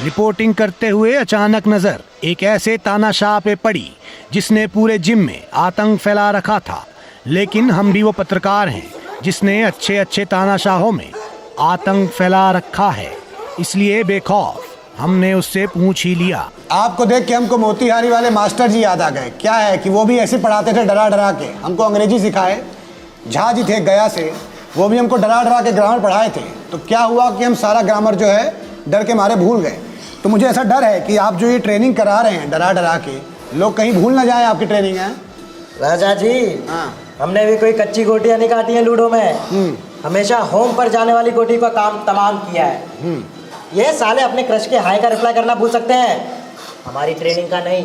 Reporting करते हुए अचानक नजर एक ऐसे तानाशाह पे पड़ी जिसने पूरे जिम में आतंक फैला रखा था। लेकिन हम भी वो पत्रकार हैं जिसने अच्छे अच्छे तानाशाहों में आतंक फैला रखा है, इसलिए बेखौफ हमने उससे पूछ ही लिया। आपको देख के हमको मोतीहारी वाले मास्टर जी याद आ गए। क्या है कि वो भी ऐसे पढ़ाते थे डरा डरा के, हमको अंग्रेजी सिखाए। झा जी थे गया से, वो भी हमको डरा डरा के ग्रामर पढ़ाए थे। तो क्या हुआ कि हम सारा ग्रामर जो है डर के मारे भूल गए। तो मुझे ऐसा डर है कि आप जो ये ट्रेनिंग करा रहे हैं डरा डरा के, लोग कहीं भूल ना जाए आपकी ट्रेनिंग है। राजा जी, हमने भी कोई कच्ची गोटियां नहीं काटी हैं लूडो में। हमेशा होम पर जाने वाली गोटी का काम तमाम किया है। ये साले अपने क्रश के हाई का रिप्लाई करना भूल सकते हैं, हमारी ट्रेनिंग का नहीं।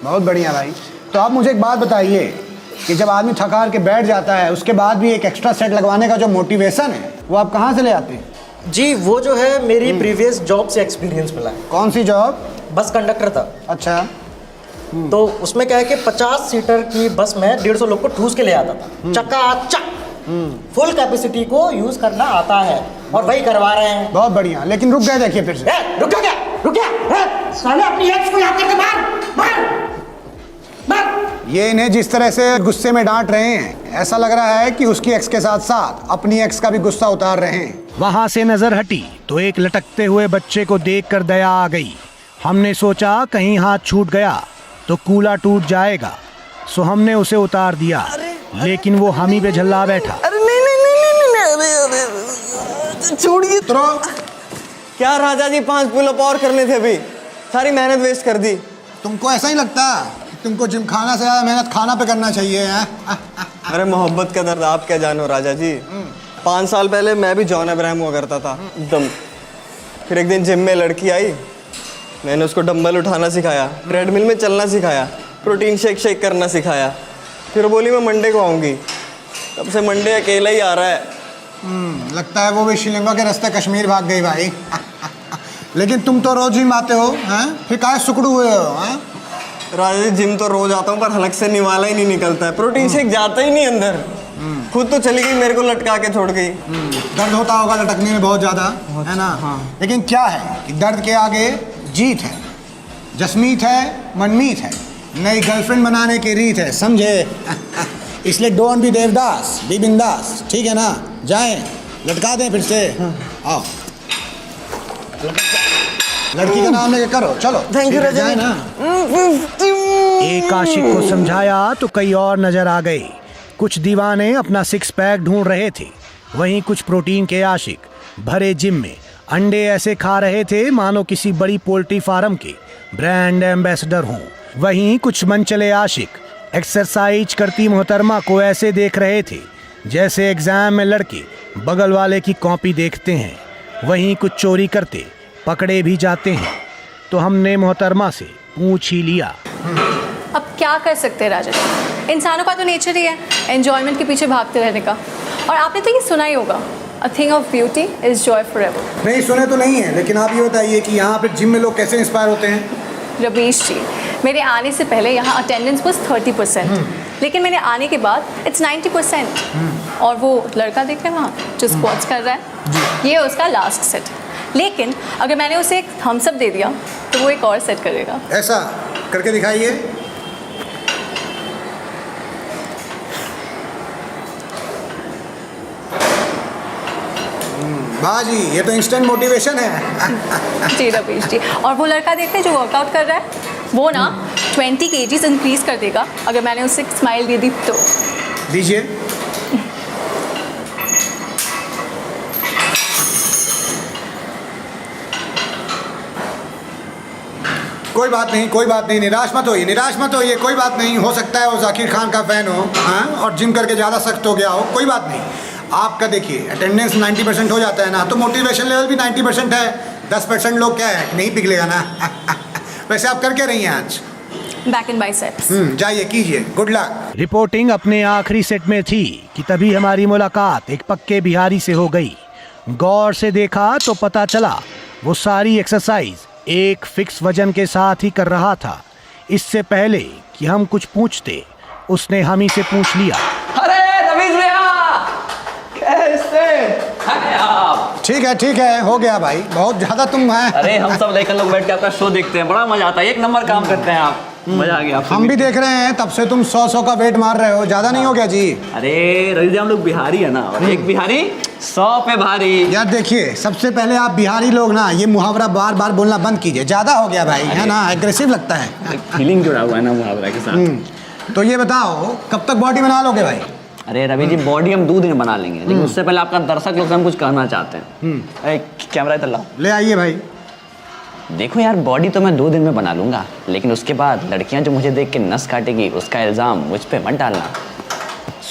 बहुत बढ़िया भाई। तो आप मुझे एक बात बताइए कि जब आदमी थक हार के बैठ जाता है उसके बाद भी एक एक्स्ट्रा सेट लगवाने का जो मोटिवेशन है वो आप कहाँ से ले आते हैं? जी वो जो है मेरी प्रीवियस जॉब से एक्सपीरियंस मिला है। कौन सी जॉब? बस कंडक्टर था। अच्छा। तो उसमें क्या है कि 50 सीटर की बस में 150 लोग को ठूस के ले आता था। चकाचक फुल कैपेसिटी को यूज करना आता है और वही करवा रहे हैं। बहुत बढ़िया। लेकिन रुक गए देखिए फिर से। रुक गया रुक गया साले अपनी एक्स को याद करके मार। ये इन्हें जिस तरह से गुस्से में डांट रहे हैं ऐसा लग रहा है कि उसकी एक्स के साथ साथ अपनी एक्स का भी गुस्सा उतार रहे हैं। वहाँ से नजर हटी तो एक लटकते हुए बच्चे को देखकर दया आ गई। हमने सोचा कहीं हाथ छूट गया तो कूला टूट जाएगा, सो हमने उसे उतार दिया। लेकिन वो हम ही पे झल्ला बैठा। अरे नहीं, छोड़िए। क्या राजा जी 5 पुल-अप और करने थे, अभी सारी मेहनत वेस्ट कर दी। तुमको ऐसा ही लगता तुमको जिम खाना से ज्यादा मेहनत खाना पे करना चाहिए है? अरे मोहब्बत का दर्द आप क्या जानो राजा जी। 5 साल पहले मैं भी जॉन अब्राहम हुआ करता था एकदम। फिर एक दिन जिम में लड़की आई, मैंने उसको डंबल उठाना सिखाया, ट्रेडमिल में चलना सिखाया, प्रोटीन शेक करना सिखाया। फिर बोली मैं मंडे को आऊँगी। तब से मंडे अकेला ही आ रहा है। लगता है वो भी श्रीलंका के रास्ते कश्मीर भाग गई भाई। लेकिन तुम तो रोज जिम आते हो हैं? फिर काहे सुकड़ू हुए हो हैं? राजा जी जिम तो रोज आता हूँ पर हलक से निवाला ही नहीं निकलता है। प्रोटीन शेक जाता ही नहीं अंदर। खुद तो चली गई, मेरे को लटका के छोड़ गई। दर्द होता होगा लटकने में बहुत ज्यादा, है ना? हाँ। लेकिन क्या है कि दर्द के आगे जीत है, जसमीत है, मनमीत है, नई गर्लफ्रेंड बनाने की रीत है, समझे? इसलिए डोंट बी देवदास, बी बिंदास, ठीक है ना? जाएं, लटका दें फिर से। आओ, लड़की का नाम लेके करो, चलो। थैंक यू राजा जाए ना। एक आशिक को समझाया तो कई और नजर आ गए। कुछ दीवाने अपना 6 पैक ढूंढ रहे थे, वहीं कुछ प्रोटीन के आशिक भरे जिम में अंडे ऐसे खा रहे थे मानो किसी बड़ी पोल्ट्री फार्म के ब्रांड एम्बेसडर हों। वहीं कुछ मनचले आशिक एक्सरसाइज करती मोहतरमा को ऐसे देख रहे थे जैसे एग्जाम में लड़के बगल वाले की कॉपी देखते हैं। वहीं कुछ चोरी करते पकड़े भी जाते हैं। तो हमने मोहतरमा से पूछ ही लिया। अब क्या कर सकते हैं राजा जी, इंसानों का तो नेचर ही है एंजॉयमेंट के पीछे भागते रहने का। और आपने तो ये सुना ही होगा, a thing of beauty is Joy forever. नहीं सुने तो नहीं है, लेकिन आप ये बताइए कि यहाँ पे जिम में लोग कैसे इंस्पायर होते हैं? रवीश जी, मेरे आने से पहले यहाँ अटेंडेंस बस 30%, लेकिन मेरे आने के बाद इट्स 90%। और वो लड़का देख रहे हैं वहाँ जो स्क्वाट्स कर रहा है, ये उसका लास्ट सेट। लेकिन अगर मैंने उसे एक थम्स अप दे दिया तो वो एक और सेट करेगा। ऐसा करके दिखाइए। बाजी, ये तो इंस्टेंट मोटिवेशन है। जी रवीश जी, और वो लड़का देखते हैं जो वर्कआउट कर रहा है, वो ना 20 kgs इंक्रीज कर देगा अगर मैंने उसे एक स्माइल दे दी तो। दीजिए। कोई बात नहीं, कोई बात नहीं, निराश मत होइए, निराश मत होइए, कोई बात नहीं। हो सकता है वो जाकिर खान का फैन हो, हाँ, और जिम करके ज़्यादा सख्त हो गया हो, कोई बात नहीं। आपका देखिए अटेंडेंस 90% हो जाता है ना, तो मोटिवेशन लेवल भी 90% है। 10% लोग क्या है नहीं पिघलेगा ना। वैसे आप कर क्या रही हैं आज? Back and biceps. जाइए कीजिए, गुड लक। रिपोर्टिंग अपने आखिरी सेट में थी कि तभी हमारी मुलाकात एक पक्के बिहारी से हो गई। गौर से देखा तो पता चला वो सारी एक्सरसाइज एक फिक्स वजन के साथ ही कर रहा था। इससे पहले कि हम कुछ पूछते उसने हम ही से पूछ लिया। अरे रवीश भैया कैसे हैं आप? ठीक है, हो गया भाई, बहुत ज़्यादा तुम हैं। अरे हम सब लड़के लोग बैठ के आपका शो देखते हैं, बड़ा मजा आता है, एक नंबर काम करते हैं आप, मजा आ गया आपसे हम भी देख रहे हैं, तब से तुम 100 का वेट मार रहे हो, ज़्यादा नहीं हो गया जी? अरे रवि जी हम लोग बिहारी है ना, और एक बिहारी 100 पे भारी। यार देखिए, सबसे पहले आप बिहारी लोग ना ये मुहावरा बार बार बोलना बंद कीजिए, ज़्यादा हो गया भाई, है ना, एग्रेसिव लगता है। फीलिंग जुड़ा हुआ है ना मुहावरा के साथ। तो ये बताओ कब तक बॉडी बना लोगे भाई? अरे रवि जी बॉडी हम 2 दिन में बना लेंगे, लेकिन उससे पहले आपका दर्शक लोग से हम कुछ कहना चाहते हैं। अरे कैमरा इधर लाओ। ले आइए भाई। देखो यार, बॉडी तो मैं 2 दिन में बना लूंगा, लेकिन उसके बाद लड़कियां जो मुझे देख के नस काटेगी उसका इल्ज़ाम मुझ पे मत डालना।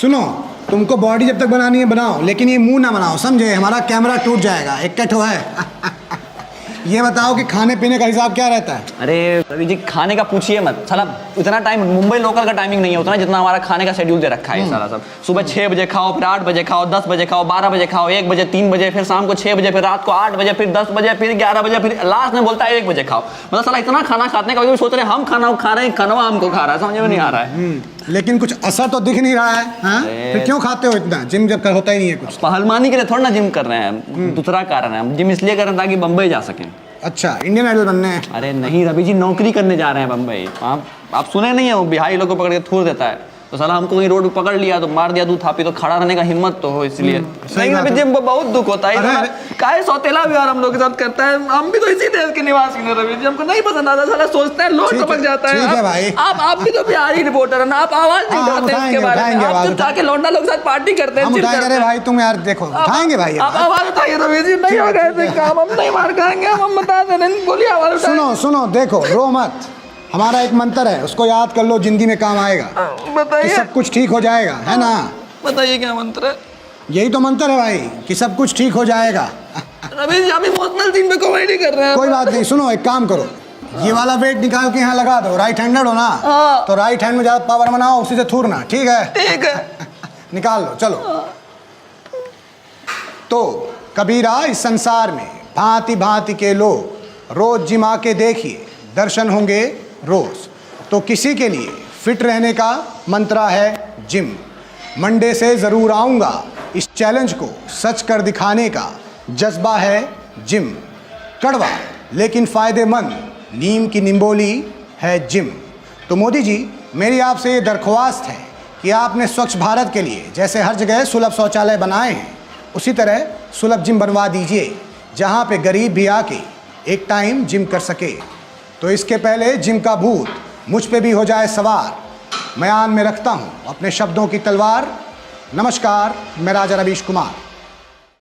सुनो, तुमको बॉडी जब तक बनानी है बनाओ, लेकिन ये मुंह ना बनाओ, समझे? हमारा कैमरा टूट जाएगा, एक कट है। ये बताओ कि खाने पीने का हिसाब क्या रहता है? अरे रवि जी खाने का पूछिए मत, साला इतना टाइम मुंबई लोकल का टाइमिंग नहीं है उतना जितना हमारा खाने का शेड्यूल दे रखा है सारा सब। सुबह 6 बजे खाओ, फिर 8 बजे खाओ, 10 बजे खाओ, 12 बजे खाओ, 1 बजे, 3 बजे, फिर शाम को 6 बजे, फिर रात को 8 बजे, फिर 10 बजे, फिर 11 बजे, फिर लास्ट में बोलता है 1 बजे खाओ। मतलब साला इतना खाना खाते हैं, कभी सोच रहे हैं हम खाना खा रहे हैं, खाना हमको खा रहा है, समझ में नहीं आ रहा है। लेकिन कुछ असर तो दिख नहीं रहा है, हाँ? फिर क्यों खाते हो इतना? जिम जब कर होता ही नहीं है कुछ। पहलवानी के लिए थोड़ा ना जिम कर रहे हैं, दूसरा कारण है, हम जिम इसलिए कर रहे हैं ताकि बम्बई जा सकें। अच्छा, इंडियन आइडल बनने हैं? अरे नहीं रवि जी, नौकरी करने जा रहे हैं बम्बई। आप सुने नहीं है, वो बिहारी लोग को पकड़ के थूर देता है, तो साला हमको कहीं रोड पे पकड़ लिया तो मार दिया, दूध थापी, तो खड़ा रहने का हिम्मत तो हो, इसलिए। नहीं रवि जी हमको बहुत दुख होता है, काहे सौतेला व्यवहार हम लोग के साथ करता है। हम भी तो इसी देश के निवासी हैं रवि जी, हमको नहीं पसंद आता, साला सोचते हैं लोग समझ जाता है। ठीक है भाई। आप भी तो बिहारी रिपोर्टर है ना, आप आवाज नहीं उठाते इसके बारे में, आप तो जाके लौंडा लोग साथ पार्टी करते हैं। हम उठाएंगे। अरे भाई तुम यार देखो, उठाएंगे भाई, आप आवाज उठाइए रवि जी, नहीं होगा ऐसे काम, हम नहीं मार खाएंगे, हम बता दे रहे हैं, बोलिए आवाज उठाइए। सुनो, देखो, रो मत, हमारा एक मंत्र है, उसको याद कर लो, जिंदगी में काम आएगा, कि बताइए, सब कुछ ठीक हो जाएगा, है ना? बताइए क्या मंत्र है? यही तो मंत्र है भाई, कि सब कुछ ठीक हो जाएगा। रवि जी आप इमोशनल सीन पे कॉमेडी कर रहे हैं। कोई बात नहीं, सुनो एक काम करो, ये वाला वेट निकाल के यहाँ लगा दो, राइट हैंडेड हो ना, तो राइट हैंड में ज्यादा पावर बनाओ, उसी से थूरना, ठीक है? ठीक है। निकाल लो, चलो। तो कबीरा, इस संसार में भांति भांति के लोग, रोज जिम आके देखिए, दर्शन होंगे रोज। तो किसी के लिए फिट रहने का मंत्र है जिम। मंडे से ज़रूर आऊँगा, इस चैलेंज को सच कर दिखाने का जज्बा है जिम। कड़वा लेकिन फ़ायदेमंद नीम की निम्बोली है जिम। तो मोदी जी, मेरी आपसे ये दरख्वास्त है कि आपने स्वच्छ भारत के लिए जैसे हर जगह सुलभ शौचालय बनाए हैं, उसी तरह सुलभ जिम बनवा दीजिए, जहाँ पे गरीब भी आके एक टाइम जिम कर सके। तो इसके पहले जिम का भूत मुझ पे भी हो जाए सवार, म्यान में रखता हूँ अपने शब्दों की तलवार। नमस्कार, मैं राजा रवीश कुमार।